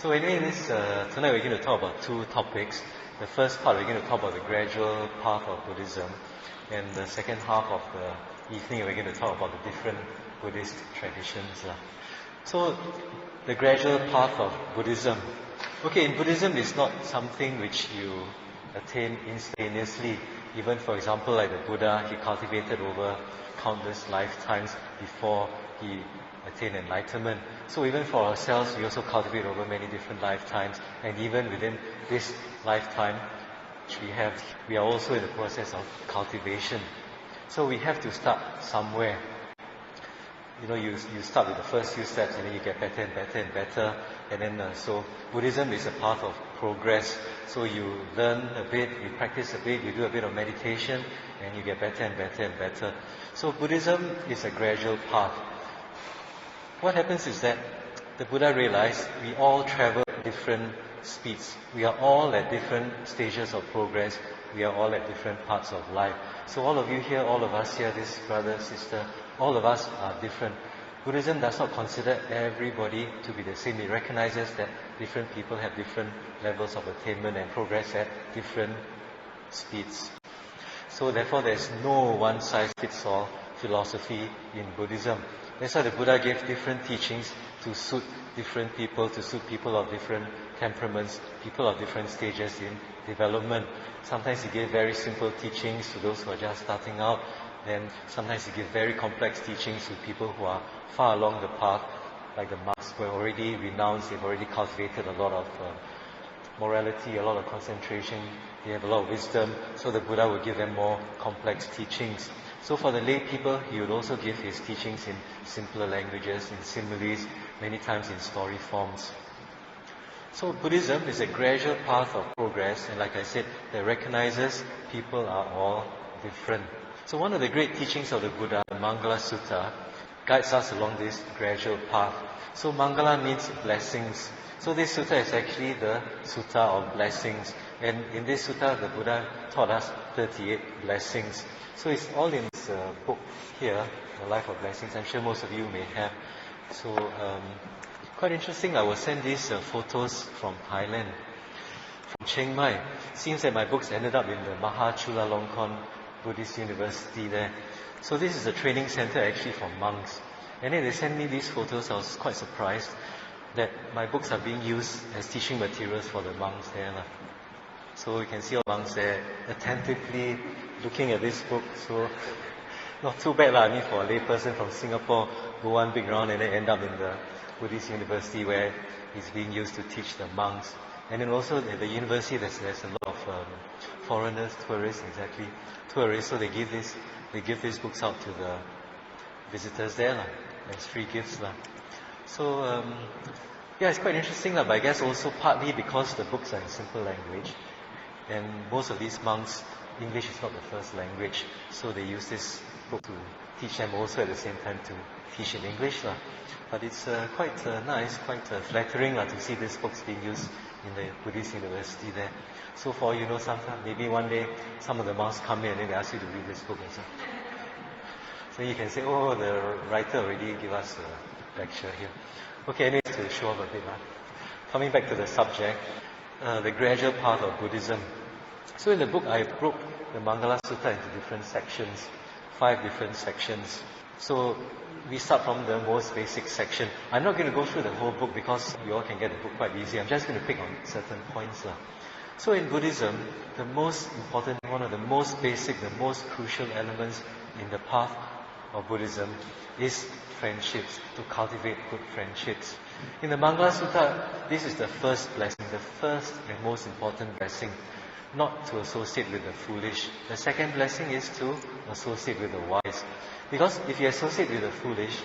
So anyway, tonight we're going to talk about two topics. The first part, we're going to talk about the gradual path of Buddhism. And the second half of the evening, we're going to talk about the different Buddhist traditions. So, the gradual path of Buddhism. Okay, in Buddhism, it's not something which you attain instantaneously. Even, for example, like the Buddha, he cultivated over countless lifetimes before he attained enlightenment. So even for ourselves, we also cultivate over many different lifetimes. And even within this lifetime which we have, we are also in the process of cultivation. So we have to start somewhere. You start with the first few steps and then you get better and better and better. And then, so Buddhism is a path of progress. So you learn a bit, you practice a bit, you do a bit of meditation, and you get better and better and better. So Buddhism is a gradual path. What happens is that the Buddha realized we all travel at different speeds. We are all at different stages of progress. We are all at different parts of life. So all of you here, all of us here, this brother, sister, all of us are different. Buddhism does not consider everybody to be the same. It recognizes that different people have different levels of attainment and progress at different speeds. So therefore there's no one-size-fits-all philosophy in Buddhism. That's why the Buddha gave different teachings to suit different people, to suit people of different temperaments, people of different stages in development. Sometimes he gave very simple teachings to those who are just starting out. Then sometimes he gives very complex teachings to people who are far along the path, like the monks who are already renounced, they've already cultivated a lot of morality, a lot of concentration, they have a lot of wisdom, so the Buddha will give them more complex teachings. So for the lay people, he would also give his teachings in simpler languages, in similes, many times in story forms. So Buddhism is a gradual path of progress, and like I said, that recognizes people are all different. So one of the great teachings of the Buddha, the Mangala Sutta, guides us along this gradual path. So Mangala means blessings. So this sutta is actually the sutta of blessings. And in this sutta, the Buddha taught us 38 blessings. So it's all in this book here, The Life of Blessings. I'm sure most of you may have. So quite interesting. I will send these photos from Thailand, from Chiang Mai. Seems that my books ended up in the Maha Chulalongkorn Buddhist University there. So this is a training center actually for monks. And then they sent me these photos. I was quite surprised that my books are being used as teaching materials for the monks there. So you can see all monks there attentively looking at this book. So not too bad I mean, for a layperson from Singapore, go one big round and then end up in the Buddhist University where it's being used to teach the monks. And then also at the university there's a lot of foreigners, tourists, tourists. So they give these books out to the visitors there as free gifts . So it's quite interesting but I guess also partly because the books are in simple language, and most of these monks, English is not the first language, so they use this book to teach them also at the same time to teach in English . But it's quite nice, quite flattering to see these books being used in the Buddhist University there. So for sometime, maybe one day some of the monks come in and then they ask you to read this book also. So you can say, oh, the writer already gave us a lecture here. Okay, anyway, to show off a bit. Coming back to the subject, the gradual path of Buddhism. So in the book, I broke the Mangala Sutta into different sections, 5 different sections. So we start from the most basic section. I'm not going to go through the whole book because you all can get the book quite easy. I'm just going to pick on certain points. So in Buddhism, the most important, one of the most basic, the most crucial elements in the path of Buddhism is friendships, to cultivate good friendships. In the Mangala Sutta, this is the first blessing, the first and most important blessing, not to associate with the foolish. The second blessing is to associate with the wise. Because if you associate with the foolish,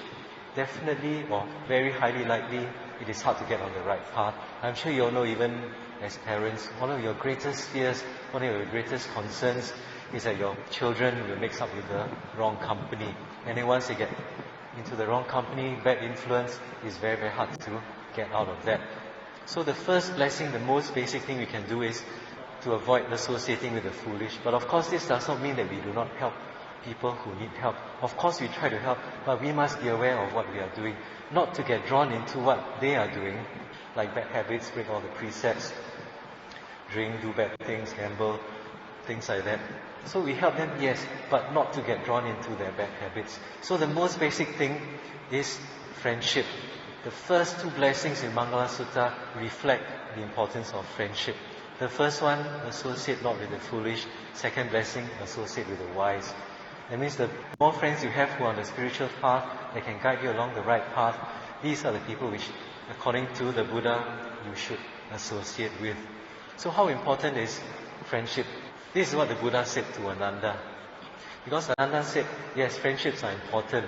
definitely or very highly likely, it is hard to get on the right path. I'm sure you all know, even as parents, one of your greatest fears, one of your greatest concerns is that your children will mix up with the wrong company. And then once they get into the wrong company, bad influence, it's very, very hard to get out of that. So the first blessing, the most basic thing we can do is to avoid associating with the foolish. But of course, this does not mean that we do not help people who need help. Of course, we try to help, but we must be aware of what we are doing, not to get drawn into what they are doing, like bad habits, break all the precepts, drink, do bad things, gamble, things like that. So we help them, yes, but not to get drawn into their bad habits. So the most basic thing is friendship. The first two blessings in Mangala Sutta reflect the importance of friendship. The first one, associate not with the foolish. Second blessing, associate with the wise. That means the more friends you have who are on the spiritual path, they can guide you along the right path. These are the people which, according to the Buddha, you should associate with. So how important is friendship? This is what the Buddha said to Ananda. Because Ananda said, yes, friendships are important.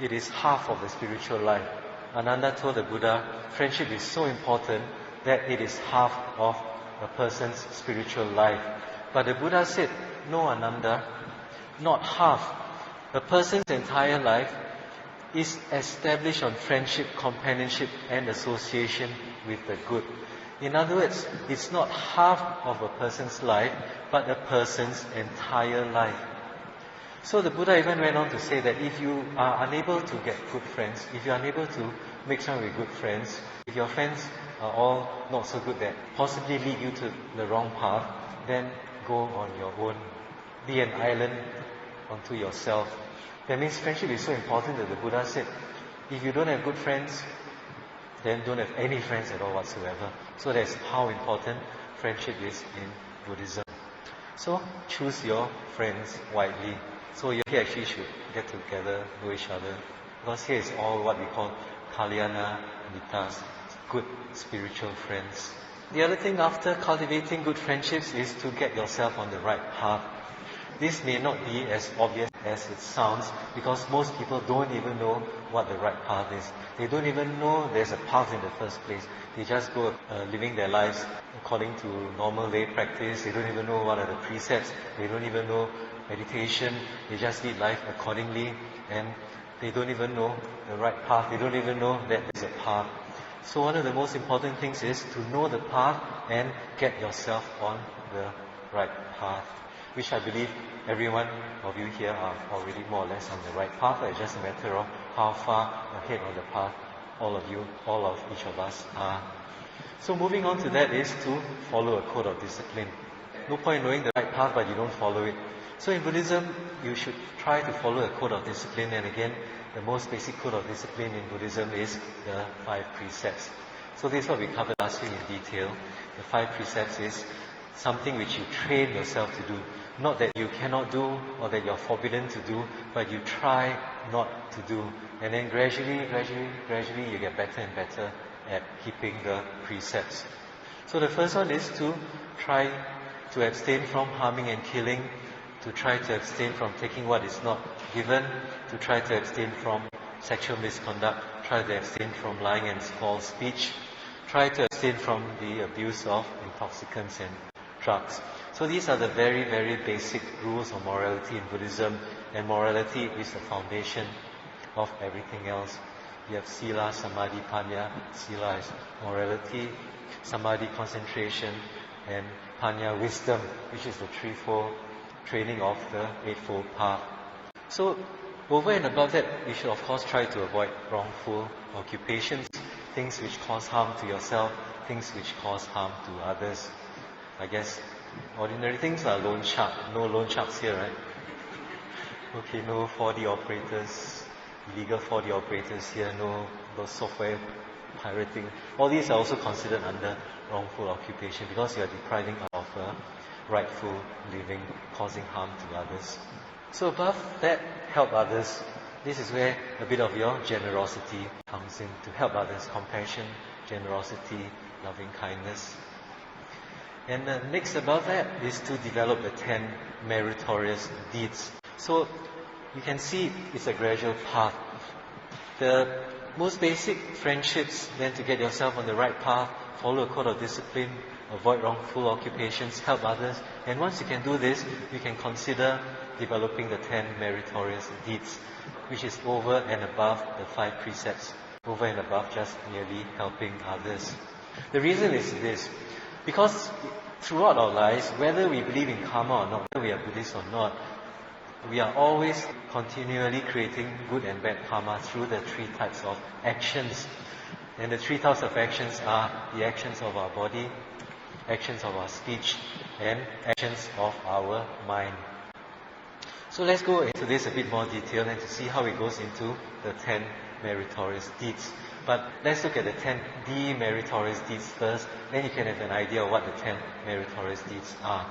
It is half of the spiritual life. Ananda told the Buddha, friendship is so important that it is half of a person's spiritual life. But the Buddha said, no, Ananda, not half. A person's entire life is established on friendship, companionship, and association with the good. In other words, it's not half of a person's life, but a person's entire life. So the Buddha even went on to say that if you are unable to get good friends, if you are unable to mix around with good friends, if your friends are all not so good that possibly lead you to the wrong path, then go on your own. Be an island unto yourself. That means friendship is so important that the Buddha said, if you don't have good friends, then don't have any friends at all whatsoever. So that's how important friendship is in Buddhism. So choose your friends wisely. So you actually should get together, know each other. Because here is all what we call Kalyana Mitas, good spiritual friends. The other thing after cultivating good friendships is to get yourself on the right path. This may not be as obvious as it sounds, because most people don't even know what the right path is. They don't even know there's a path in the first place. They just go living their lives according to normal lay practice. They don't even know what are the precepts. They don't even know meditation. They just lead life accordingly, and they don't even know the right path. They don't even know that there's a path. So one of the most important things is to know the path and get yourself on the right path, which I believe every one of you here are already more or less on the right path. It's just a matter of how far ahead on the path all of each of us are. So moving on to that is to follow a code of discipline. No point knowing the right path but you don't follow it. So in Buddhism, you should try to follow a code of discipline, and again, the most basic code of discipline in Buddhism is the 5 precepts. So this is what we covered last week in detail. The 5 precepts is something which you train yourself to do. Not that you cannot do or that you're forbidden to do, but you try not to do. And then gradually you get better and better at keeping the precepts. So the first one is to try to abstain from harming and killing, to try to abstain from taking what is not given, to try to abstain from sexual misconduct, try to abstain from lying and false speech, try to abstain from the abuse of intoxicants and drugs. So these are the very, very basic rules of morality in Buddhism, and morality is the foundation of everything else. You have Sila, Samadhi, Panya. Sila is morality, Samadhi, concentration, and Panya, wisdom, which is the threefold training of the Eightfold Path. So over and above that, you should of course try to avoid wrongful occupations, things which cause harm to yourself, things which cause harm to others. I guess ordinary things are loan shark. No loan sharks here, right? Okay, no 4D operators, illegal 4D operators here, no software pirating. All these are also considered under wrongful occupation because you are depriving of rightful living, causing harm to others. So above that, help others. This is where a bit of your generosity comes in, to help others. Compassion, generosity, loving kindness. And next above that is to develop the 10 meritorious deeds. So you can see it's a gradual path. The most basic friendships, then to get yourself on the right path, follow a code of discipline, avoid wrongful occupations, help others. And once you can do this, you can consider developing the 10 meritorious deeds, which is over and above the 5 precepts, over and above just merely helping others. The reason is this: because throughout our lives, whether we believe in karma or not, whether we are Buddhist or not, we are always continually creating good and bad karma through the 3 types of actions. And the three types of actions are the actions of our body, actions of our speech, and actions of our mind. So let's go into this a bit more detail and to see how it goes into the 10 meritorious deeds. But let's look at the 10 demeritorious deeds first, then you can have an idea of what the 10 meritorious deeds are.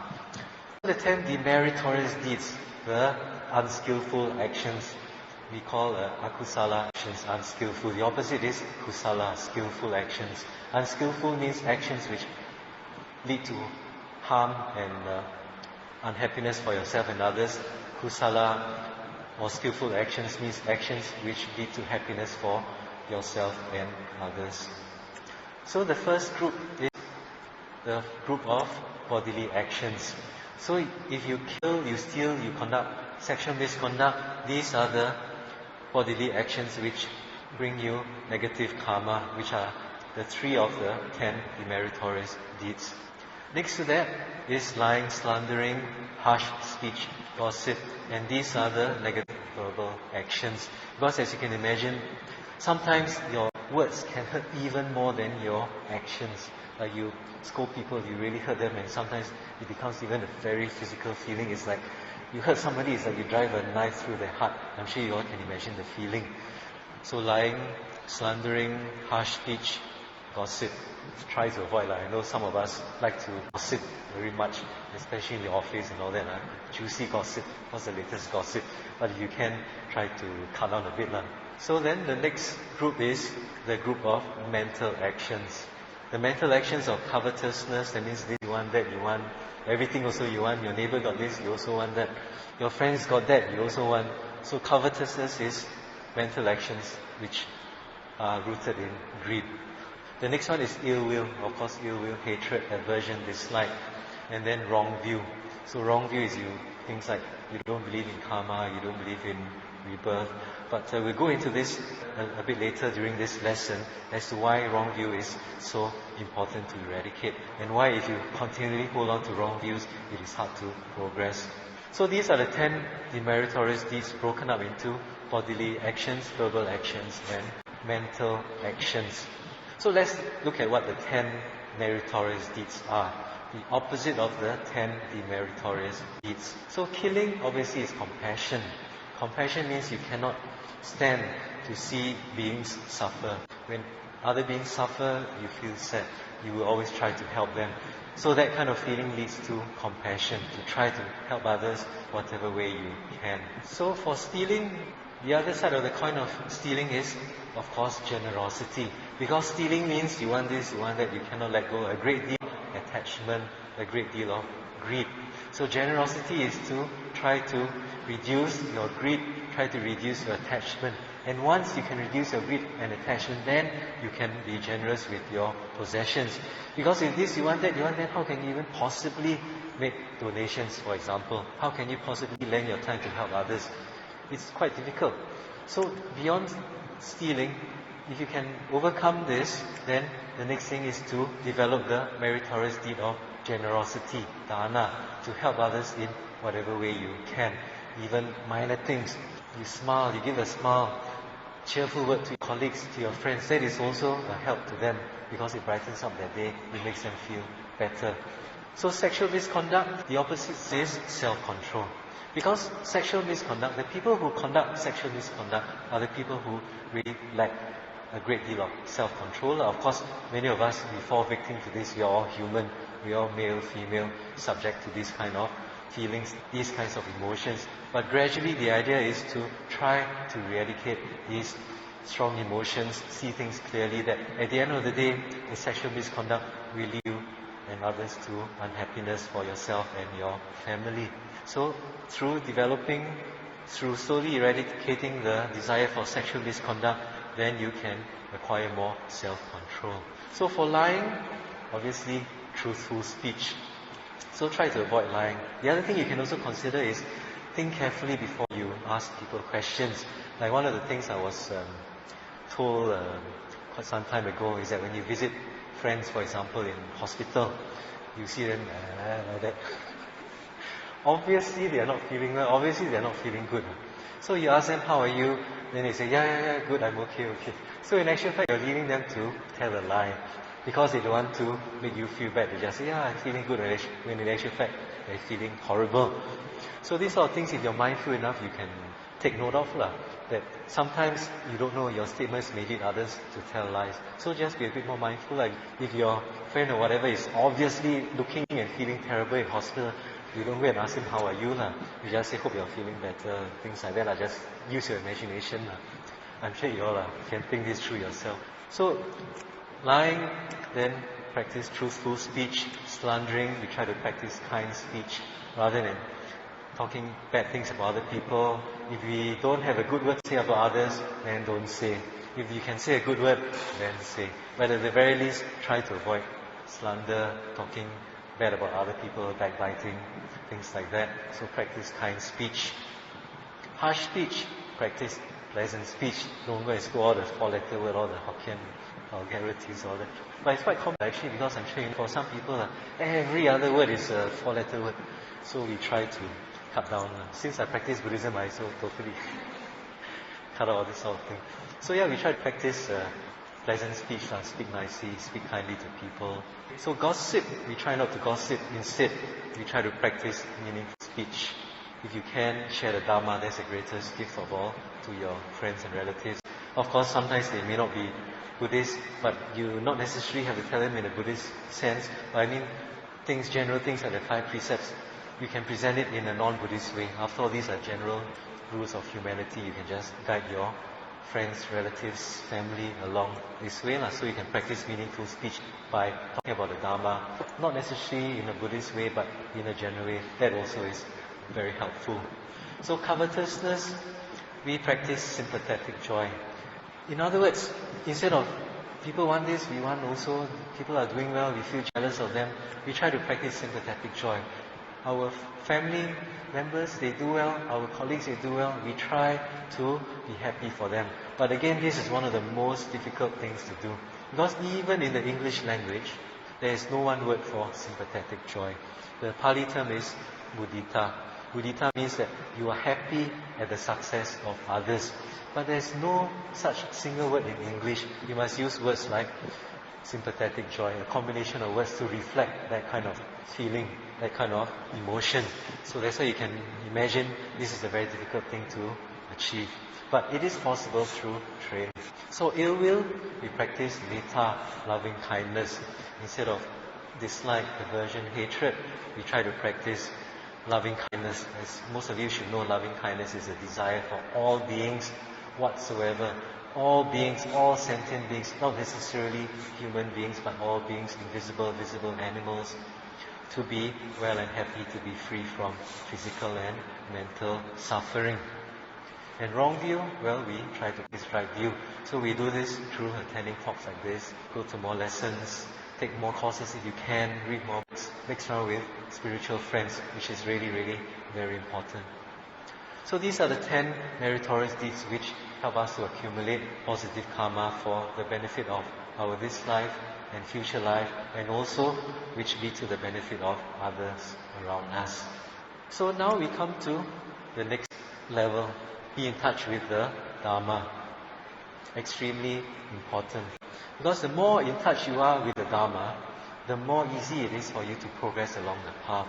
The 10 demeritorious deeds, the unskillful actions, we call akusala actions unskillful. The opposite is kusala, skillful actions. Unskillful means actions which lead to harm and unhappiness for yourself and others. Kusala or skillful actions means actions which lead to happiness for yourself and others. So the first group is the group of bodily actions. So if you kill, you steal, you conduct sexual misconduct, these are the bodily actions which bring you negative karma, which are the 3 of the 10 demeritorious deeds. Next to that is lying, slandering, harsh speech, gossip, and these are the negative verbal actions. Because as you can imagine, sometimes your words can hurt even more than your actions. Like you scold people, you really hurt them, and sometimes it becomes even a very physical feeling. It's like you hurt somebody, it's like you drive a knife through their heart. I'm sure you all can imagine the feeling. So lying, slandering, harsh speech, gossip. Try to avoid. I know some of us like to gossip very much, especially in the office and all that. Juicy gossip. What's the latest gossip? But if you can, try to cut down a bit. So then the next group is the group of mental actions. The mental actions of covetousness, that means this you want, that you want. Everything also you want. Your neighbor got this, you also want that. Your friends got that, you also want. So covetousness is mental actions which are rooted in greed. The next one is ill will. Of course, ill will, hatred, aversion, dislike, and then wrong view. So wrong view is things like you don't believe in karma, you don't believe in rebirth. But we'll go into this a bit later during this lesson as to why wrong view is so important to eradicate, and why if you continually hold on to wrong views, it is hard to progress. So these are the 10 demeritorious deeds broken up into bodily actions, verbal actions, and mental actions. So let's look at what the 10 meritorious deeds are. The opposite of the 10 demeritorious deeds. So killing obviously is compassion. Compassion means you cannot stand to see beings suffer. When other beings suffer, you feel sad. You will always try to help them. So that kind of feeling leads to compassion, to try to help others whatever way you can. So for stealing, the other side of the coin of stealing is, of course, generosity. Because stealing means you want this, you want that, you cannot let go. A great deal of attachment, a great deal of greed. So generosity is to try to reduce your greed, try to reduce your attachment. And once you can reduce your greed and attachment, then you can be generous with your possessions. Because if this, you want that, how can you even possibly make donations, for example? How can you possibly lend your time to help others? It's quite difficult. So beyond stealing, if you can overcome this, then the next thing is to develop the meritorious deed of generosity, dana, to help others in whatever way you can. Even minor things. You smile, you give a smile, cheerful word to your colleagues, to your friends. That is also a help to them because it brightens up their day, it makes them feel better. So sexual misconduct, the opposite is self-control. Because sexual misconduct, the people who conduct sexual misconduct are the people who really lack a great deal of self-control. Of course, many of us, we fall victim to this. We are all human. We are all male, female, subject to these kind of feelings, these kinds of emotions. But gradually, the idea is to try to eradicate these strong emotions, see things clearly, that at the end of the day, the sexual misconduct will lead you and others to unhappiness for yourself and your family. So, through slowly eradicating the desire for sexual misconduct, then you can acquire more self-control. So for lying, obviously, truthful speech. So try to avoid lying. The other thing you can also consider is think carefully before you ask people questions. Like one of the things I was told quite some time ago is that when you visit friends, for example, in hospital, you see them like that. Obviously, they are not feeling well. Obviously, they are not feeling good. So you ask them, how are you? Then they say, yeah, good, I'm okay. So in actual fact, you're leading them to tell a lie. Because they don't want to make you feel bad. They just say, yeah, I'm feeling good, when in actual fact, they're feeling horrible. So these sort of things, if you're mindful enough, you can take note of that sometimes you don't know your statements may lead others to tell lies. So just be a bit more mindful. Like if your friend or whatever is obviously looking and feeling terrible in hospital, you don't go and ask him, how are you? You just say, hope you're feeling better, things like that. Just use your imagination. I'm sure you all can think this through yourself. So lying, then practice truthful speech. Slandering, we try to practice kind speech rather than talking bad things about other people. If we don't have a good word to say about others, then don't say. If you can say a good word, then say. But at the very least, try to avoid slander, talking bad about other people, backbiting, things like that. So practice kind speech. Harsh speech, practice pleasant speech. Don't go and school all the four-letter word, all the Hokkien vulgarities, all that. But it's quite common actually, because I'm sure for some people, every other word is a four-letter word. So we try to cut down. Since I practice Buddhism, I so totally cut out all this sort of thing. So yeah, we try to practice pleasant speech, speak nicely, speak kindly to people. So gossip, we try not to gossip. Instead, we try to practice meaningful speech. If you can, share the Dhamma. That's the greatest gift of all to your friends and relatives. Of course, sometimes they may not be Buddhist, but you not necessarily have to tell them in a Buddhist sense. But I mean, general things like the 5 precepts, you can present it in a non-Buddhist way. After all, these are general rules of humanity. You can just guide your friends, relatives, family along this way. So you can practice meaningful speech by talking about the Dhamma. Not necessarily in a Buddhist way, but in a general way. That also is very helpful. So covetousness, we practice sympathetic joy. In other words, instead of people want this, we want also, people are doing well, we feel jealous of them, we try to practice sympathetic joy. Our family members, they do well, our colleagues, they do well, we try to be happy for them. But again, this is one of the most difficult things to do. Because even in the English language, there is no one word for sympathetic joy. The Pali term is mudita. Mudita means that you are happy at the success of others. But there's no such single word in English. You must use words like sympathetic joy, a combination of words to reflect that kind of feeling, that kind of emotion. So that's why you can imagine this is a very difficult thing to achieve. But it is possible through training. So ill will, we practice metta, loving kindness. Instead of dislike, aversion, hatred, we try to practice loving kindness. As most of you should know, loving kindness is a desire for all beings whatsoever. All beings, all sentient beings, not necessarily human beings, but all beings, invisible, visible animals, to be well and happy, to be free from physical and mental suffering. And wrong view, well, we try to practice right view. So we do this through attending talks like this, go to more lessons, take more courses if you can, read more books, mix around with spiritual friends, which is really, really very important. So these are the 10 meritorious deeds which help us to accumulate positive karma for the benefit of our this life and future life, and also which lead to the benefit of others around us. So now we come to the next level, be in touch with the Dhamma. Extremely important. Because the more in touch you are with the Dhamma, the more easy it is for you to progress along the path.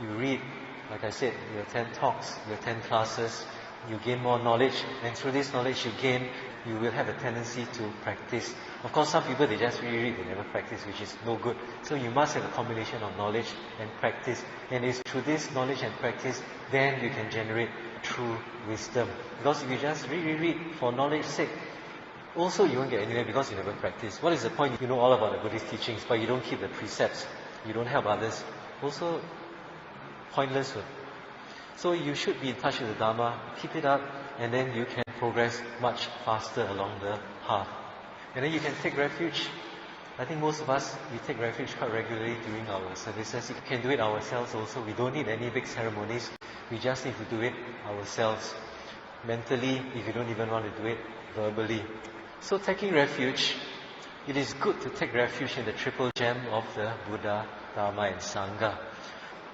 You read, like I said, you attend talks, you attend classes, you gain more knowledge, and through this knowledge you gain, you will have a tendency to practice. Of course, some people, they just really read, they never practice, which is no good. So you must have a combination of knowledge and practice. And it's through this knowledge and practice, then you can generate true wisdom. Because if you just read for knowledge's sake, also you won't get anywhere because you never practice. What is the point? You know all about the Buddhist teachings, but you don't keep the precepts, you don't help others. Also, pointless. So you should be in touch with the Dhamma, keep it up, and then you can progress much faster along the path. And then you can take refuge. I think most of us, we take refuge quite regularly during our services. We can do it ourselves also. We don't need any big ceremonies. We just need to do it ourselves. Mentally, if you don't even want to do it verbally. So taking refuge, it is good to take refuge in the triple gem of the Buddha, Dhamma and Sangha.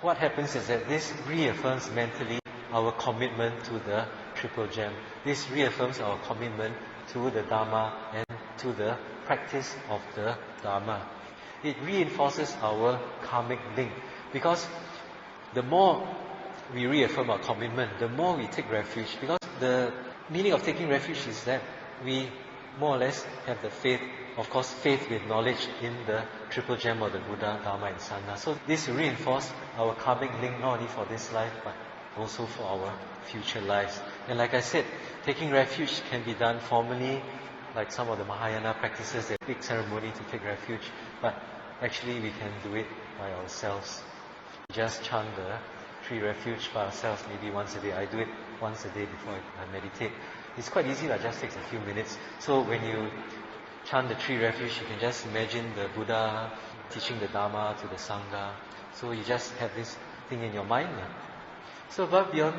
What happens is that this reaffirms mentally our commitment to the triple gem. This reaffirms our commitment to the Dhamma and to the practice of the Dhamma. It reinforces our karmic link, because the more we reaffirm our commitment, the more we take refuge, because the meaning of taking refuge is that we more or less have the faith, of course, faith with knowledge in the triple gem of the Buddha, Dhamma and Sangha. So this will reinforce our karmic link not only for this life, but also for our future lives. And like I said, taking refuge can be done formally, like some of the Mahayana practices, there's a big ceremony to take refuge, but actually we can do it by ourselves. Just chant the three refuge by ourselves, maybe once a day. I do it once a day before I meditate. It's quite easy, it just takes a few minutes. So when you chant the three refuge, you can just imagine the Buddha teaching the Dhamma to the Sangha. So you just have this thing in your mind. So above beyond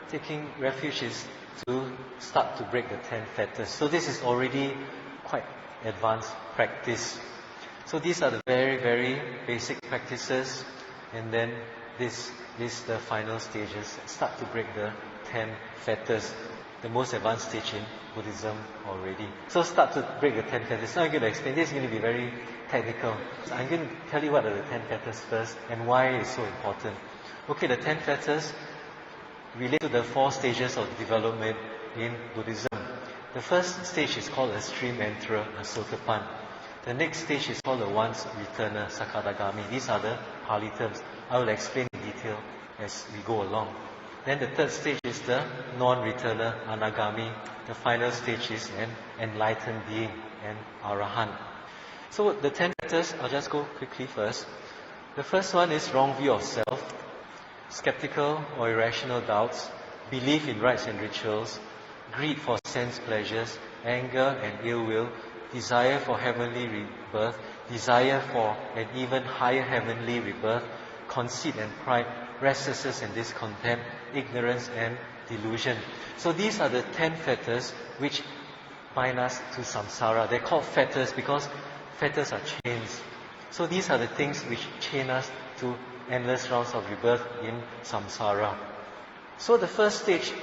taking refuge is to start to break the 10 fetters. So this is already quite advanced practice. So these are the very, very basic practices, and then this the final stages. Start to break the 10 fetters, the most advanced stage in Buddhism already. So start to break the 10 fetters. Now I'm going to explain. This is going to be very technical. So I'm going to tell you what are the 10 fetters first and why it's so important. Okay, the 10 fetters relate to the 4 stages of development in Buddhism. The first stage is called a stream enterer, a sotapan. The next stage is called the once returner, sakadagami. These are the Pali terms. I will explain in detail as we go along. Then the third stage is the non-returner, anagami. The final stage is an enlightened being, an arahant. So the 10 fetters, I'll just go quickly first. The first one is wrong view of self, skeptical or irrational doubts, belief in rites and rituals, greed for sense pleasures, anger and ill will, desire for heavenly rebirth, desire for an even higher heavenly rebirth, conceit and pride, restlessness and discontent, ignorance and delusion. So these are the 10 fetters which bind us to samsara. They're called fetters because fetters are chains. So these are the things which chain us to endless rounds of rebirth in samsara. So the first stage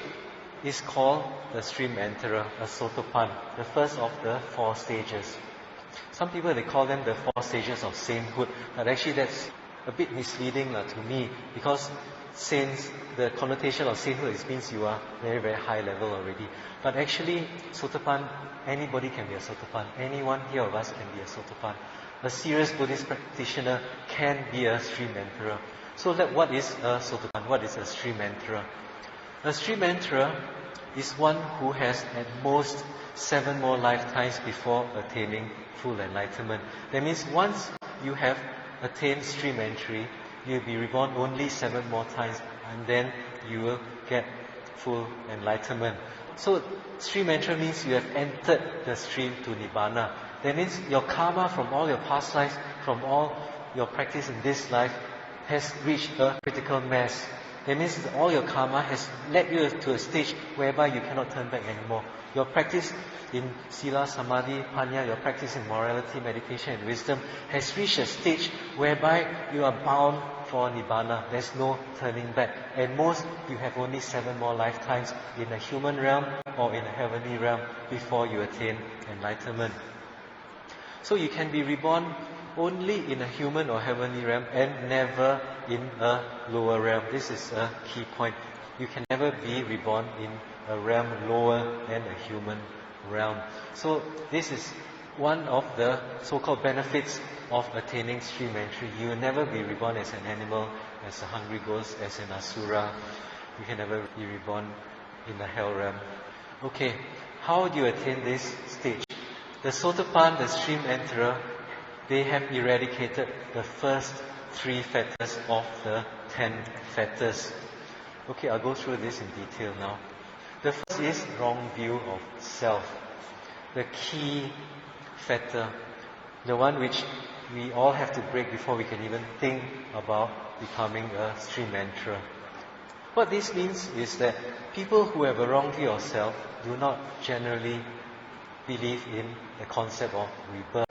is called the stream enterer, a sotapan, the first of the 4 stages. Some people, they call them the 4 stages of sainthood, but actually that's a bit misleading to me, because saints, the connotation of sainthood means you are very, very high level already. But actually, sotapan, anybody can be a sotapan. Anyone here of us can be a sotapan. A serious Buddhist practitioner can be a stream enterer. So what is a sotapan? What is a stream enterer? A stream enterer is one who has at most 7 more lifetimes before attaining full enlightenment. That means once you have attained stream entry, you'll be reborn only 7 more times, and then you will get full enlightenment. So stream enterer means you have entered the stream to Nibbana. That means your karma from all your past lives, from all your practice in this life, has reached a critical mass. That means that all your karma has led you to a stage whereby you cannot turn back anymore. Your practice in sila, samadhi, panya, your practice in morality, meditation and wisdom has reached a stage whereby you are bound for Nibbana. There's no turning back. At most, you have only 7 more lifetimes in a human realm or in a heavenly realm before you attain enlightenment. So you can be reborn only in a human or heavenly realm and never in a lower realm. This is a key point. You can never be reborn in a realm lower than a human realm. So this is one of the so-called benefits of attaining stream entry. You will never be reborn as an animal, as a hungry ghost, as an asura. You can never be reborn in the hell realm. Okay, how do you attain this stage? The sotapan, the stream enterer, they have eradicated the first 3 fetters of the 10 fetters. Okay, I'll go through this in detail now. The first is wrong view of self. The key fetter, the one which we all have to break before we can even think about becoming a stream enterer. What this means is that people who have a wrong view of self do not generally believe in the concept of rebirth.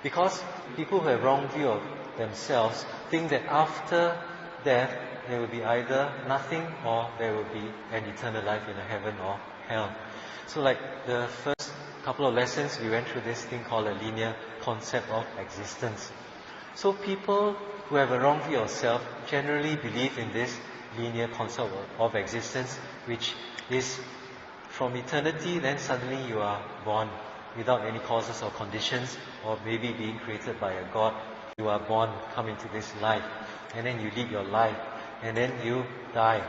Because people who have wrong view of themselves think that after death, there will be either nothing or there will be an eternal life in a heaven or hell. So like the first couple of lessons, we went through this thing called a linear concept of existence. So people who have a wrong view of self generally believe in this linear concept of existence, which is from eternity, then suddenly you are born without any causes or conditions, or maybe being created by a God. You are born, come into this life, and then you lead your life, and then you die.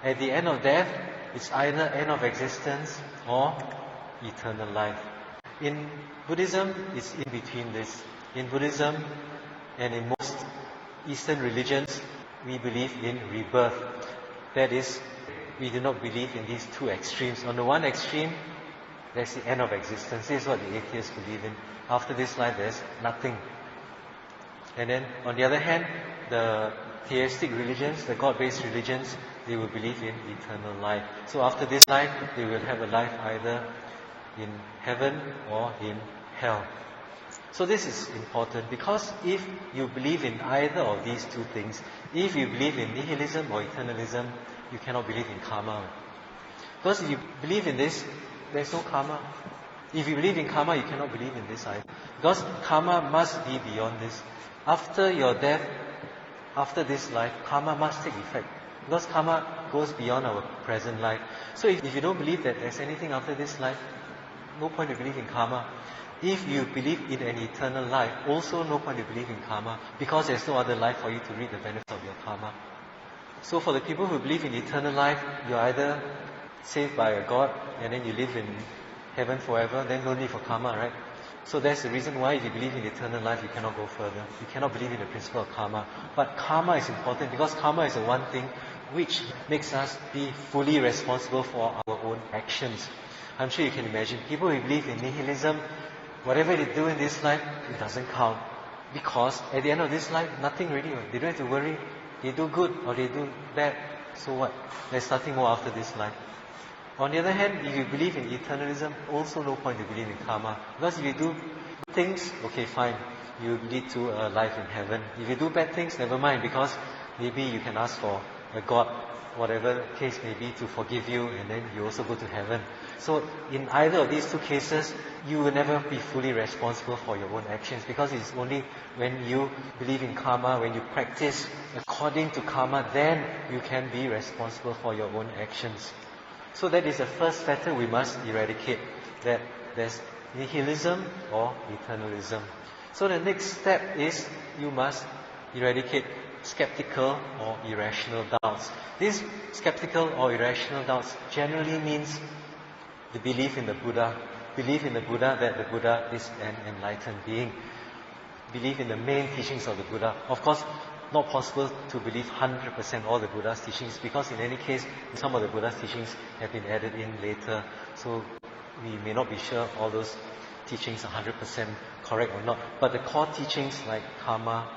At the end of death, it's either end of existence or eternal life. In Buddhism, it's in between this. In Buddhism and in most Eastern religions, we believe in rebirth. That is, we do not believe in these two extremes. On the one extreme, there's the end of existence. This is what the atheists believe in. After this life, there's nothing. And then, on the other hand, the theistic religions, the God-based religions, they will believe in eternal life. So after this life, they will have a life either in heaven or in hell. So this is important because if you believe in either of these two things, if you believe in nihilism or eternalism, you cannot believe in karma. Because if you believe in this, there's no karma. If you believe in karma, you cannot believe in this either. Because karma must be beyond this. After your death, after this life, karma must take effect. Because karma goes beyond our present life. So if you don't believe that there's anything after this life, no point to believe in karma. If you believe in an eternal life, also no point to believe in karma, because there's no other life for you to reap the benefits of your karma. So for the people who believe in eternal life, you're either saved by a God and then you live in heaven forever, then no need for karma, right? So that's the reason why if you believe in eternal life, you cannot go further. You cannot believe in the principle of karma. But karma is important because karma is the one thing which makes us be fully responsible for our own actions. I'm sure you can imagine, people who believe in nihilism, whatever they do in this life, it doesn't count. Because at the end of this life, nothing really, they don't have to worry. They do good or they do bad. So what? There's nothing more after this life. On the other hand, if you believe in eternalism, also no point to believe in karma. Because if you do things, okay, fine, you lead to a life in heaven. If you do bad things, never mind, because maybe you can ask for a God, whatever the case may be, to forgive you, and then you also go to heaven. So in either of these two cases, you will never be fully responsible for your own actions, because it's only when you believe in karma, when you practice according to karma, then you can be responsible for your own actions. So that is the first fetter we must eradicate, that there's nihilism or eternalism. So the next step is you must eradicate skeptical or irrational doubts. These skeptical or irrational doubts generally means the belief in the Buddha. Belief in the Buddha that the Buddha is an enlightened being. Belief in the main teachings of the Buddha. Of course, not possible to believe 100% all the Buddha's teachings, because in any case, some of the Buddha's teachings have been added in later. So we may not be sure all those teachings are 100% correct or not. But the core teachings like karma,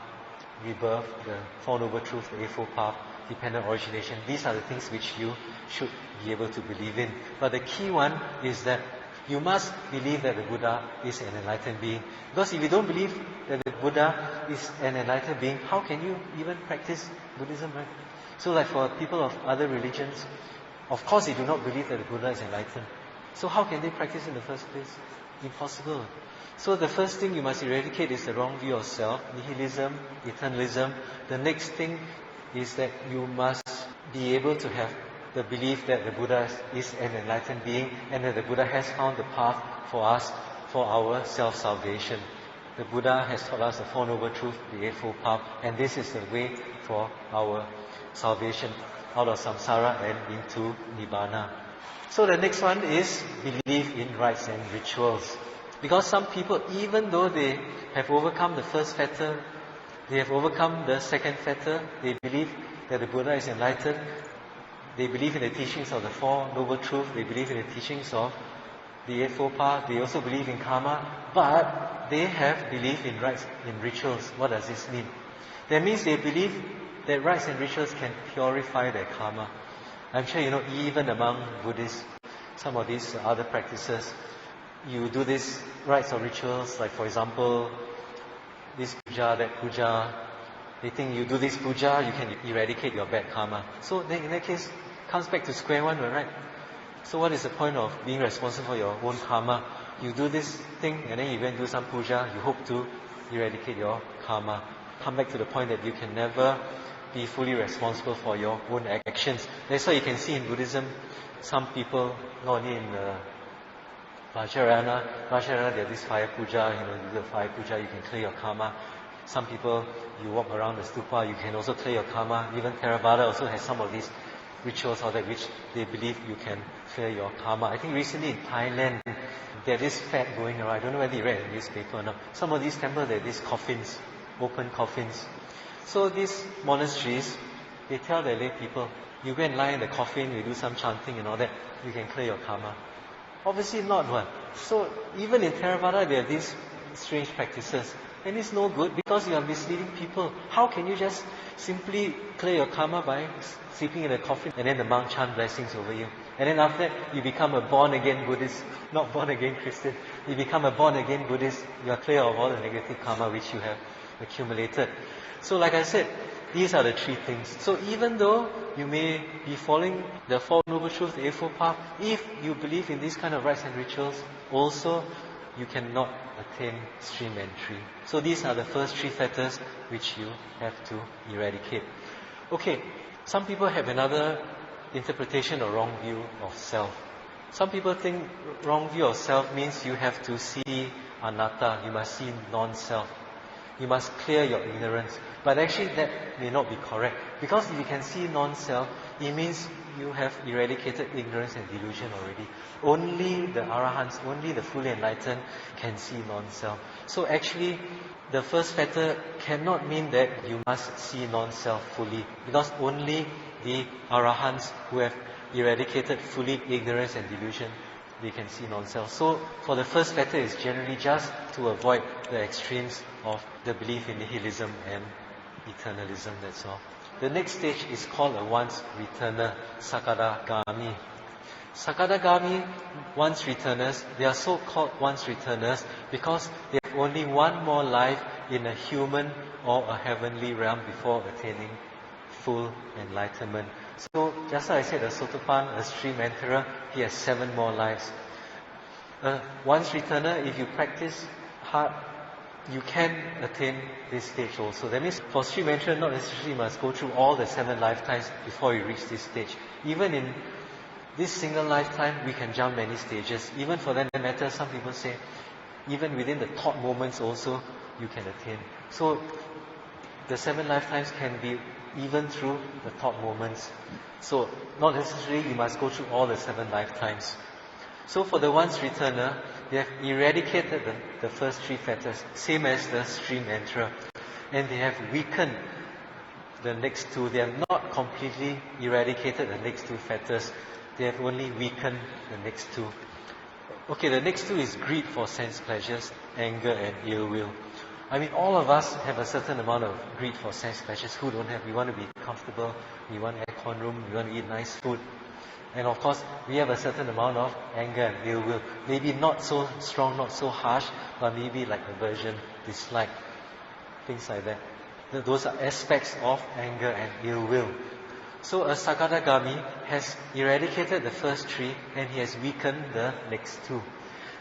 rebirth, the Four Noble Truths, the Eightfold Path, dependent origination, these are the things which you should be able to believe in. But the key one is that you must believe that the Buddha is an enlightened being. Because if you don't believe that the Buddha is an enlightened being, how can you even practice Buddhism, right? So like for people of other religions, of course they do not believe that the Buddha is enlightened. So how can they practice in the first place? Impossible. So the first thing you must eradicate is the wrong view of self, nihilism, eternalism. The next thing is that you must be able to have the belief that the Buddha is an enlightened being and that the Buddha has found the path for us for our self-salvation. The Buddha has taught us the Four Noble Truths, the Eightfold Path, and this is the way for our salvation out of samsara and into Nibbana. So the next one is belief in rites and rituals. Because some people, even though they have overcome the first fetter, they have overcome the second fetter, they believe that the Buddha is enlightened, they believe in the teachings of the Four Noble Truths, they believe in the teachings of the Eightfold Path, they also believe in karma, but they have belief in rites and rituals. What does this mean? That means they believe that rites and rituals can purify their karma. I'm sure you know, even among Buddhists, some of these other practices, you do these rites or rituals, like for example, this puja, that puja, They think you do this puja, you can eradicate your bad karma. So then in that case, comes back to square one, right? So what is the point of being responsible for your own karma? You do this thing and then you go and do some puja, you hope to eradicate your karma. Come back to the point that you can never be fully responsible for your own actions. That's why you can see in Buddhism, some people, not only in Vajrayana, they have this fire puja, you do the fire puja, you can clear your karma. Some people, you walk around the stupa, you can also clear your karma. Even Theravada also has some of these rituals or that which they believe you can clear your karma. I think recently in Thailand, there is fad going around. I don't know whether you read in the newspaper or not. Some of these temples, there are these coffins, open coffins. So these monasteries, they tell their lay people, you go and lie in the coffin, you do some chanting and all that, you can clear your karma. Obviously not one. So even in Theravada, there are these strange practices. And it's no good because you are misleading people. How can you just simply clear your karma by sleeping in a coffin and then the monk chant blessings over you? And then after that, you become a born-again Buddhist, not born-again Christian. You become a born-again Buddhist. You are clear of all the negative karma which you have accumulated. So like I said, these are the three things. So even though you may be following the Four Noble Truths, the Eightfold Path, if you believe in these kind of rites and rituals, also you cannot attain stream entry. So these are the first three fetters which you have to eradicate. Okay, some people have another interpretation or wrong view of self. Some people think wrong view of self means you have to see anatta, you must see non-self. You must clear your ignorance. But actually that may not be correct. Because if you can see non-self, it means you have eradicated ignorance and delusion already. Only the arahants, only the fully enlightened can see non-self. So actually, the first fetter cannot mean that you must see non-self fully. Because only the arahants who have eradicated fully ignorance and delusion, they can see non-self. So for the first fetter, it's generally just to avoid the extremes of the belief in nihilism and eternalism, that's all. The next stage is called a once-returner, Sakadagami. Sakadagami once-returners, they are so-called once-returners because they have only one more life in a human or a heavenly realm before attaining full enlightenment. So, just like I said, a Sotapan, a stream enterer, he has 7 more lives. Once-returner, if you practice hard, you can attain this stage also. That means for stream enterer, not necessarily you must go through all the 7 lifetimes before you reach this stage. Even in this single lifetime, we can jump many stages. Even for that matter, some people say, even within the thought moments also, you can attain. So, the 7 lifetimes can be even through the thought moments. So, not necessarily you must go through all the 7 lifetimes. So for the once-returner, they have eradicated the first 3 fetters, same as the stream enterer. And they have weakened the next 2. They have not completely eradicated the next 2 fetters. They have only weakened the next 2. Okay, the next 2 is greed for sense pleasures, anger and ill will. I mean, all of us have a certain amount of greed for sense pleasures. Who don't have? We want to be comfortable, we want aircon room, we want to eat nice food. And of course, we have a certain amount of anger and ill will. Maybe not so strong, not so harsh, but maybe like aversion, dislike, things like that. Those are aspects of anger and ill will. So a Sakadagami has eradicated the first 3 and he has weakened the next 2.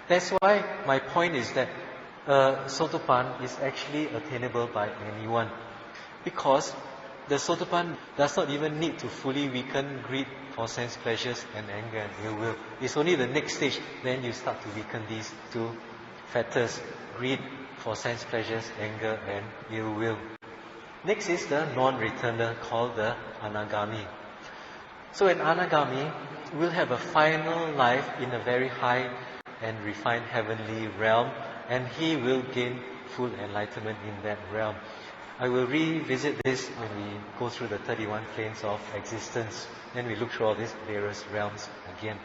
That's why my point is that Sotapan is actually attainable by anyone. Because the Sotapan does not even need to fully weaken greed for sense pleasures and anger and ill will. It's only the next stage, then you start to weaken these 2 fetters, greed for sense pleasures, anger and ill will. Next is the non-returner called the Anagami. So an Anagami will have a final life in a very high and refined heavenly realm, and he will gain full enlightenment in that realm. I will revisit this when we go through the 31 planes of existence. Then we look through all these various realms again.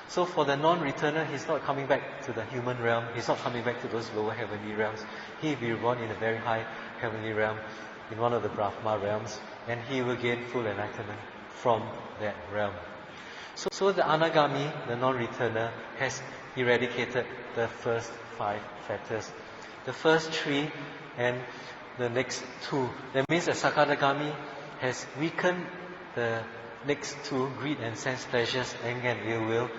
So for the non-returner, he's not coming back to the human realm. He's not coming back to those lower heavenly realms. He will be born in a very high heavenly realm, in one of the Brahma realms, and he will gain full enlightenment from that realm. So the Anagami, the non-returner, has eradicated the first 5 fetters. The first 3, and the next two. That means the Sakadagami has weakened the next two, greed and sense pleasures, anger and ill will,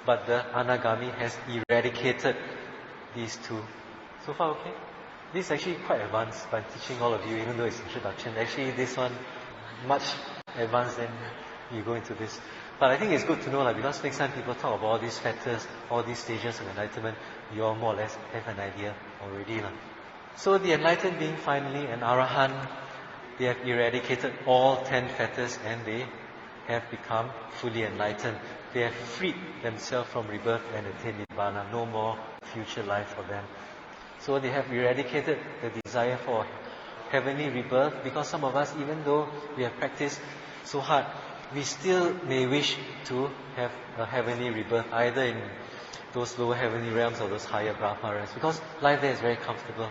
but the Anagami has eradicated these two. So far okay? This is actually quite advanced by teaching all of you, even though it's introduction. Actually this one much advanced than you go into this. But I think it's good to know, because next time people talk about all these fetters, all these stages of enlightenment, you all more or less have an idea already. So the enlightened being finally, an Arahant, they have eradicated all 10 fetters and they have become fully enlightened. They have freed themselves from rebirth and attained Nibbana. No more future life for them. So they have eradicated the desire for heavenly rebirth, because some of us, even though we have practiced so hard, we still may wish to have a heavenly rebirth, either in those lower heavenly realms or those higher Brahma realms, because life there is very comfortable.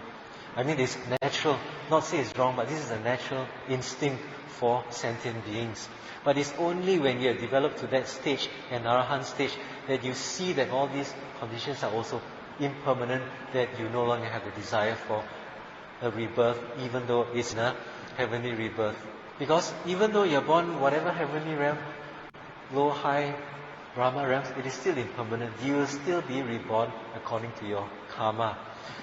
I mean, it's natural, not say it's wrong, but this is a natural instinct for sentient beings. But it's only when you have developed to that stage, an Arahant stage, that you see that all these conditions are also impermanent, that you no longer have the desire for a rebirth, even though it's a heavenly rebirth. Because even though you're born whatever heavenly realm, low, high, Brahma realms, it is still impermanent. You will still be reborn according to your karma.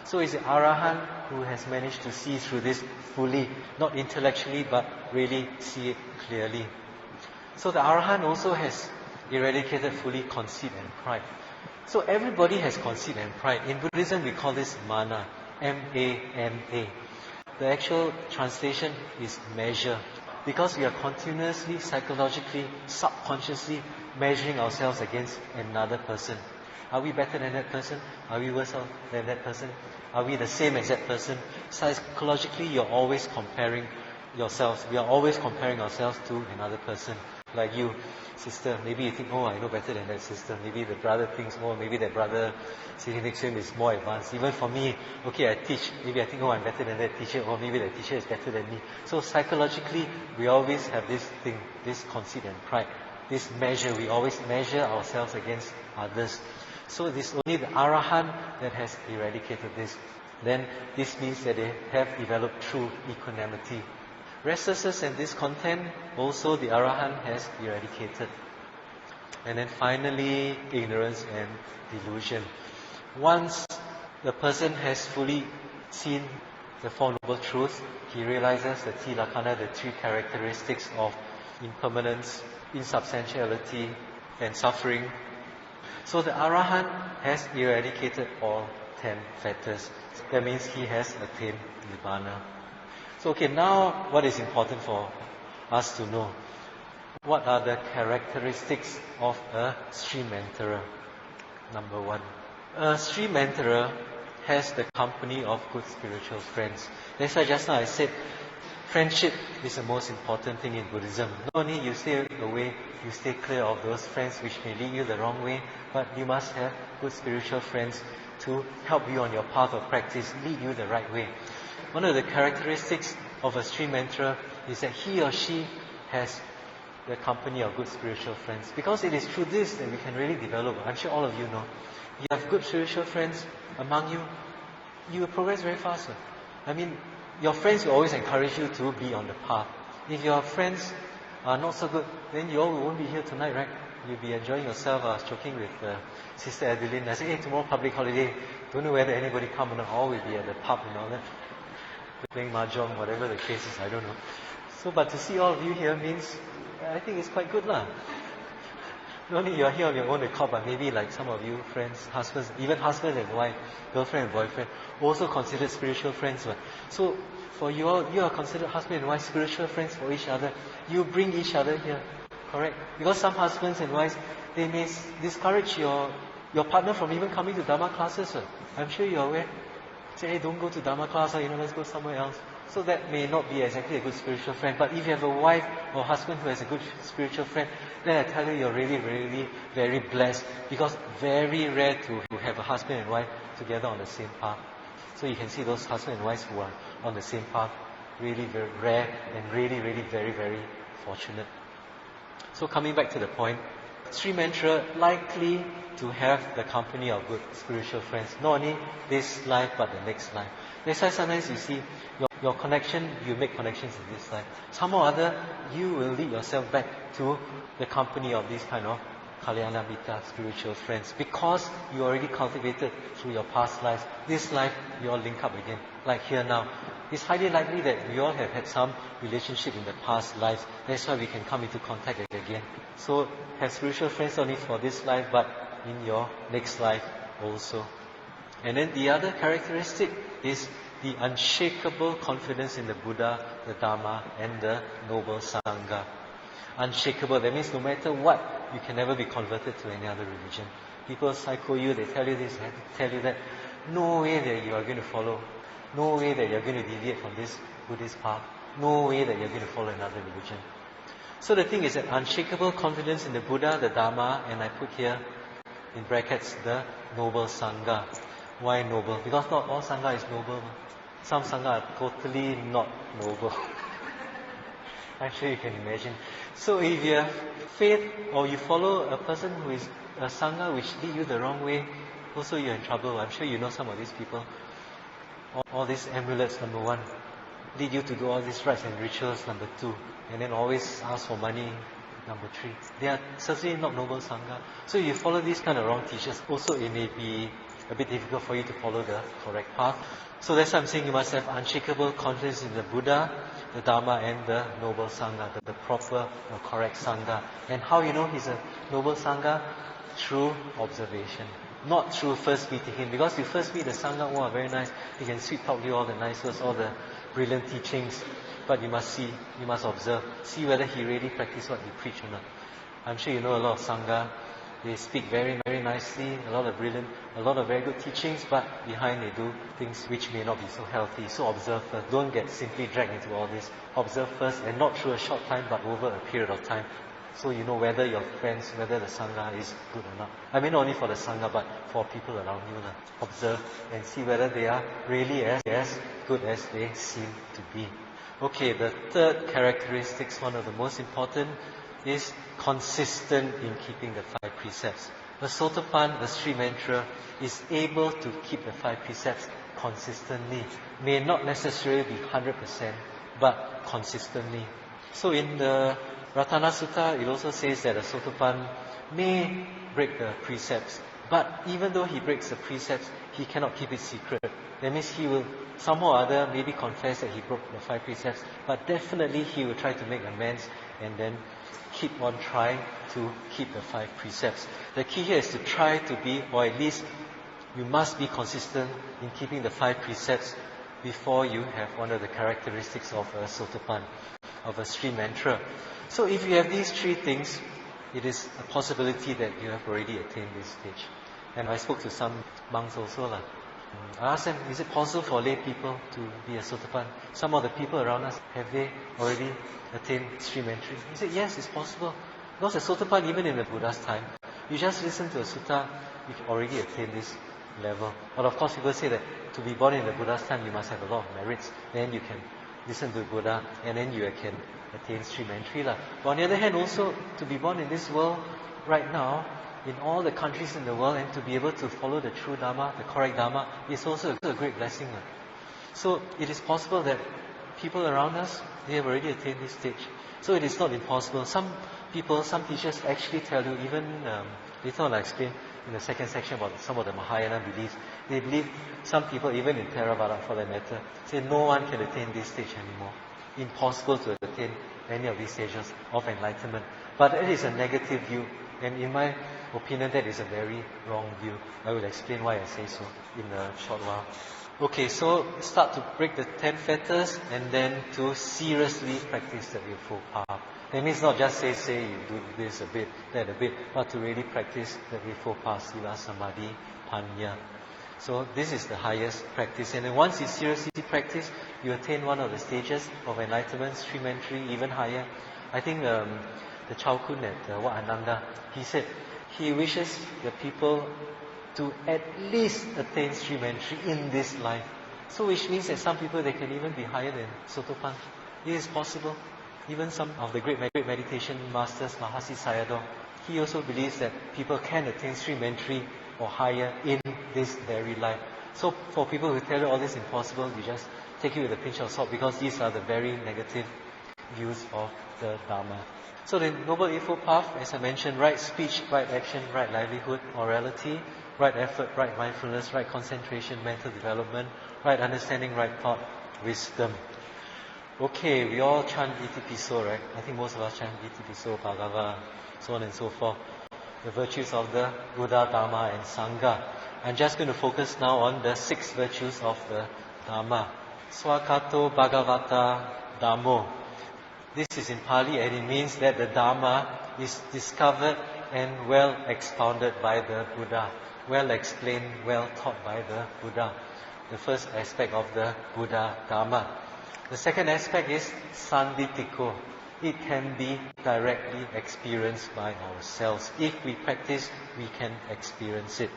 So it's the Arahant who has managed to see through this fully, not intellectually, but really see it clearly. So the Arahant also has eradicated fully conceit and pride. So everybody has conceit and pride. In Buddhism we call this mana, M-A-N-A. The actual translation is measure. Because we are continuously, psychologically, subconsciously measuring ourselves against another person. Are we better than that person? Are we worse off than that person? Are we the same as that person? Psychologically, you're always comparing yourselves. We are always comparing ourselves to another person. Like you, sister, maybe you think, oh, I know better than that sister. Maybe the brother thinks, oh, maybe that brother sitting next to him is more advanced. Even for me, okay, I teach. Maybe I think, oh, I'm better than that teacher. Or maybe that teacher is better than me. So psychologically, we always have this thing, this conceit and pride. This measure, we always measure ourselves against others. So it's only the Arahant that has eradicated this. Then this means that they have developed true equanimity. Restlessness and discontent, also the Arahant has eradicated. And then finally, ignorance and delusion. Once the person has fully seen the Four Noble Truths, he realizes the Tilakkhana, the three characteristics of impermanence, insubstantiality, and suffering. So the Arahant has eradicated all 10 fetters. That means he has attained Nibbana. So okay, now what is important for us to know? What are the characteristics of a stream enterer? Number one, a stream enterer has the company of good spiritual friends. That's why just now I said friendship is the most important thing in Buddhism. Not only you stay away, you stay clear of those friends which may lead you the wrong way, but you must have good spiritual friends to help you on your path of practice, lead you the right way. One of the characteristics of a stream enterer is that he or she has the company of good spiritual friends. Because it is through this that we can really develop. I'm sure all of you know. You have good spiritual friends among you, you will progress very fast. I mean, your friends will always encourage you to be on the path. If your friends are not so good, then you all won't be here tonight, right? You'll be enjoying yourself. I was joking with Sister Adeline. I said, hey, tomorrow public holiday. Don't know whether anybody come or not. All will be at the pub and all that. Playing mahjong, whatever the case is, I don't know. So, but to see all of you here means, I think it's quite good lah. Not only you're here on your own accord, but maybe like some of you friends, husbands, even husband and wife, girlfriend and boyfriend, also considered spiritual friends. Right? So for you all, you are considered husband and wife, spiritual friends for each other. You bring each other here, correct? Because some husbands and wives, they may discourage your partner from even coming to Dhamma classes. Right? I'm sure you're aware. Say, hey, don't go to Dhamma class, let's go somewhere else. So that may not be exactly a good spiritual friend. But if you have a wife or husband who has a good spiritual friend, then I tell you, you're really, really very blessed. Because very rare to have a husband and wife together on the same path. So you can see those husband and wives who are on the same path, really very rare and really, really very, very fortunate. So coming back to the point, stream enterer likely to have the company of good spiritual friends. Not only this life, but the next life. That's why sometimes you see your Your connection, you make connections in this life. Somehow or other, you will lead yourself back to the company of these kind of Kalyana Mita, spiritual friends, because you already cultivated through your past lives. This life, you all link up again, like here now. It's highly likely that we all have had some relationship in the past lives. That's why we can come into contact again. So, have spiritual friends not only for this life, but in your next life also. And then the other characteristic is the unshakable confidence in the Buddha, the Dhamma, and the Noble Sangha. Unshakable, that means no matter what, you can never be converted to any other religion. People psycho you, they tell you this, they tell you that. No way that you are going to follow. No way that you are going to deviate from this Buddhist path. No way that you are going to follow another religion. So the thing is that unshakable confidence in the Buddha, the Dhamma, and I put here in brackets the Noble Sangha. Why noble? Because not all Sangha is noble. Some Sangha are totally not noble. I'm sure you can imagine. So if you have faith or you follow a person who is a Sangha which lead you the wrong way, also you're in trouble. I'm sure you know some of these people. All these amulets, number 1. Lead you to do all these rites and rituals, number 2. And then always ask for money, number 3. They are certainly not noble Sangha. So if you follow these kind of wrong teachers, also it may be a bit difficult for you to follow the correct path. So that's why I'm saying you must have unshakable confidence in the Buddha, the Dhamma, and the Noble Sangha, the proper or correct Sangha. And how you know he's a Noble Sangha? Through observation. Not through first meeting him. Because you first meet the Sangha, wow, very nice. He can sweet talk you all the nice words, all the brilliant teachings. But you must see, you must observe. See whether he really practices what he preach or not. I'm sure you know a lot of Sangha. They speak very, very nicely, a lot of very good teachings, but behind they do things which may not be so healthy. So observe first. Don't get simply dragged into all this. Observe first, and not through a short time, but over a period of time. So you know whether your friends, whether the Sangha is good or not. I mean, not only for the Sangha, but for people around you. Observe and see whether they are really as good as they seem to be. Okay, the third characteristics, one of the most important, is consistent in keeping the 5 precepts. The Sotapan, the Sri Mantra, is able to keep the 5 precepts consistently. May not necessarily be 100%, but consistently. So in the Ratana Sutta, it also says that a Sotapan may break the precepts, but even though he breaks the precepts, he cannot keep it secret. That means he will somehow or other maybe confess that he broke the 5 precepts, but definitely he will try to make amends and then keep on trying to keep the 5 precepts. The key here is to try to be, or at least you must be consistent in keeping the 5 precepts before you have one of the characteristics of a Sotapan, of a Sri Mantra. So if you have these 3 things, it is a possibility that you have already attained this stage. And I spoke to some monks also. I asked them, is it possible for lay people to be a Sotapan? Some of the people around us, have they already attained Sri Mantra? He said, yes, it's possible. Because a Sotapan, even in the Buddha's time, you just listen to a sutta, you can already attain this level. But of course, people say that to be born in the Buddha's time, you must have a lot of merits. Then you can listen to Buddha, and then you can attain Sri Mantra. But on the other hand, also, to be born in this world right now, in all the countries in the world, and to be able to follow the true Dhamma, the correct Dhamma, is also a great blessing. So it is possible that people around us, they have already attained this stage. So it is not impossible. Some people, some teachers actually tell you, even later on I explain in the second section about some of the Mahayana beliefs, they believe, some people, even in Theravada for that matter, say no one can attain this stage anymore. Impossible to attain any of these stages of enlightenment. But it is a negative view, and in my opinion, that is a very wrong view. I will explain why I say so in a short while. Okay, so start to break the 10 fetters and then to seriously practice the Eightfold Path. That means not just say you do this a bit, that a bit, but to really practice the Eightfold Path, Sila, Samadhi, Panya. So this is the highest practice. And then once you seriously practice, you attain one of the stages of enlightenment, Sri Mantra, even higher. I think the Chaukun at Wat Ananda, he said he wishes the people to at least attain Sri Mantra in this life. So which means that some people, they can even be higher than Sotapan. It is possible. Even some of the great meditation masters, Mahasi Sayadaw, he also believes that people can attain Sri Mantra or higher in this very life. So for people who tell you all this impossible, you just take it with a pinch of salt because these are the very negative views of the Dhamma. So the Noble Eightfold Path, as I mentioned, right speech, right action, right livelihood, morality, right effort, right mindfulness, right concentration, mental development, right understanding, right thought, wisdom. Okay, we all chant Iti Piso, right? I think most of us chant Iti Piso, Bhagava, so on and so forth. The virtues of the Buddha, Dhamma and Sangha. I'm just going to focus now on the 6 virtues of the Dhamma. Swakato Bhagavata Dhammo. This is in Pali and it means that the Dhamma is discovered and well expounded by the Buddha. Well explained, well taught by the Buddha. The first aspect of the Buddha Dhamma. The second aspect is Sanditiko. It can be directly experienced by ourselves. If we practice, we can experience it.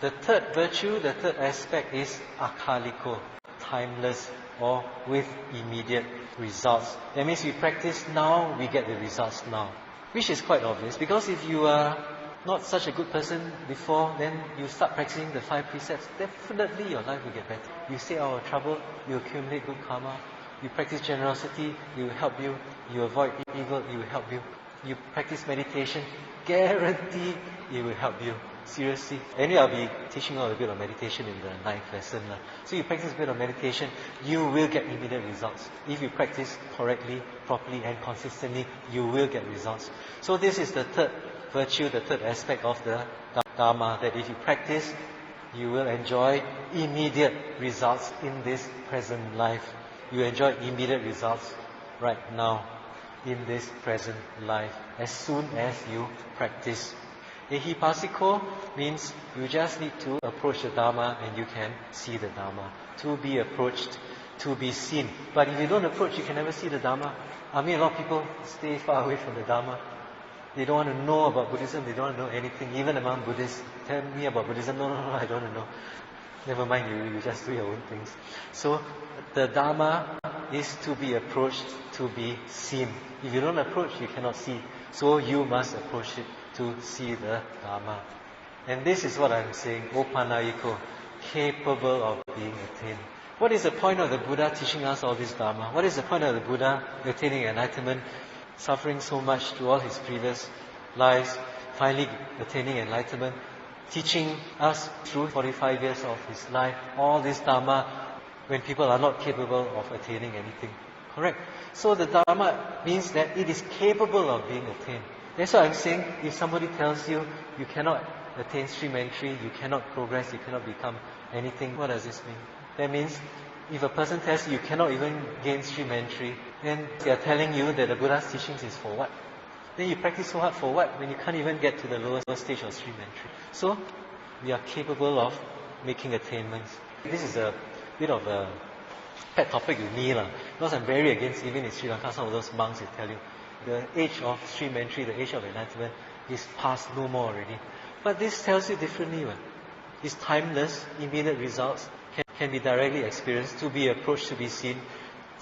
The third virtue, the third aspect is Akaliko, timeless or with immediate results. That means we practice now, we get the results now. Which is quite obvious because if you are not such a good person before, then you start practicing the 5 precepts, definitely your life will get better. You stay out of trouble, you accumulate good karma. You practice generosity, it will help you. You avoid evil, it will help you. You practice meditation, guarantee it will help you. Seriously. Anyway, I'll be teaching you a bit of meditation in the 9th lesson. So you practice a bit of meditation, you will get immediate results. If you practice correctly, properly and consistently, you will get results. So this is the third virtue, the third aspect of the Dhamma, that if you practice, you will enjoy immediate results in this present life. You enjoy immediate results right now in this present life as soon as you practice. Ehipasiko means you just need to approach the Dhamma and you can see the Dhamma. To be approached, to be seen. But if you don't approach, you can never see the Dhamma. I mean, a lot of people stay far away from the Dhamma. They don't want to know about Buddhism, they don't want to know anything. Even among Buddhists, tell me about Buddhism. No, I don't want to know. Never mind, you just do your own things. So, the Dhamma is to be approached, to be seen. If you don't approach, you cannot see. So, you must approach it to see the Dhamma. And this is what I'm saying, Opanayiko, capable of being attained. What is the point of the Buddha teaching us all this Dhamma? What is the point of the Buddha attaining enlightenment, suffering so much to all his previous lives, finally attaining enlightenment, teaching us through 45 years of his life, all this Dhamma, when people are not capable of attaining anything. Correct? So the Dhamma means that it is capable of being attained. That's why I'm saying, if somebody tells you, you cannot attain stream entry, you cannot progress, you cannot become anything, what does this mean? That means, if a person tells you, you cannot even gain stream entry, then they are telling you that the Buddha's teachings is for what? Then you practice so hard for what when you can't even get to the lowest stage of stream entry? So, we are capable of making attainments. This is a bit of a pet topic with me, because I'm very against, even in Sri Lanka, some of those monks will tell you, the age of stream entry, the age of enlightenment is past, no more already. But this tells you differently. It's timeless, immediate results, can be directly experienced, to be approached, to be seen,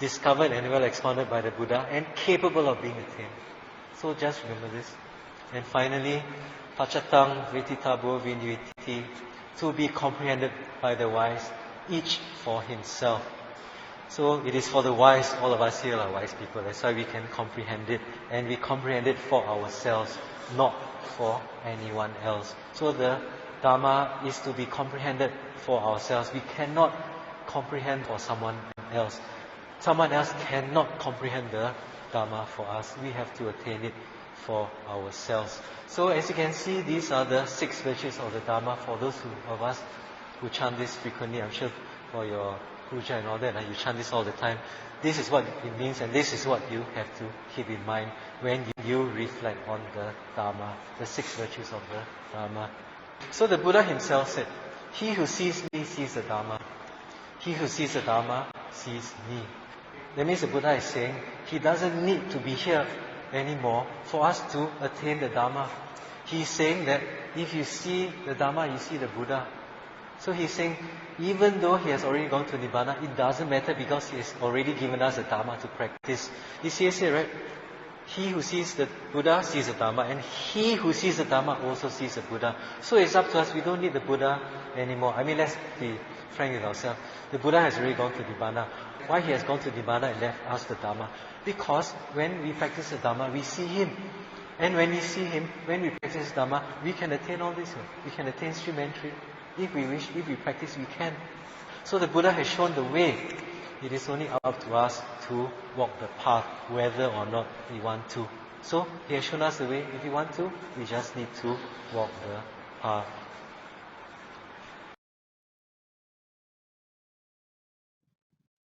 discovered and well expounded by the Buddha, and capable of being attained. So just remember this. And finally, Pachatang Vetitabo Vinyuiti, to be comprehended by the wise, each for himself. So it is for the wise, all of us here are wise people, that's why we can comprehend it. And we comprehend it for ourselves, not for anyone else. So the Dhamma is to be comprehended for ourselves. We cannot comprehend for someone else. Someone else cannot comprehend the Dhamma for us. We have to attain it for ourselves. So as you can see, these are the 6 virtues of the Dhamma for those of us who chant this frequently. I'm sure for your puja and all that, you chant this all the time. This is what it means, and this is what you have to keep in mind when you reflect on the Dhamma, the 6 virtues of the Dhamma. So the Buddha himself said, "He who sees me sees the Dhamma. He who sees the Dhamma sees me." That means the Buddha is saying, he doesn't need to be here anymore for us to attain the Dhamma. He's saying that if you see the Dhamma, you see the Buddha. So he's saying, even though he has already gone to Nibbana, it doesn't matter because he has already given us the Dhamma to practice. He says here, right? He who sees the Buddha sees the Dhamma, and he who sees the Dhamma also sees the Buddha. So it's up to us, we don't need the Buddha anymore. I mean, let's be frank with ourselves. The Buddha has already gone to Nibbana. why he has gone to Nibbana and left us the Dhamma. Because when we practice the Dhamma, we see him. And when we see him, when we practice Dhamma, we can attain all this. We can attain stream entry. If we wish, if we practice, we can. So the Buddha has shown the way. It is only up to us to walk the path, whether or not we want to. So he has shown us the way. If we want to, we just need to walk the path.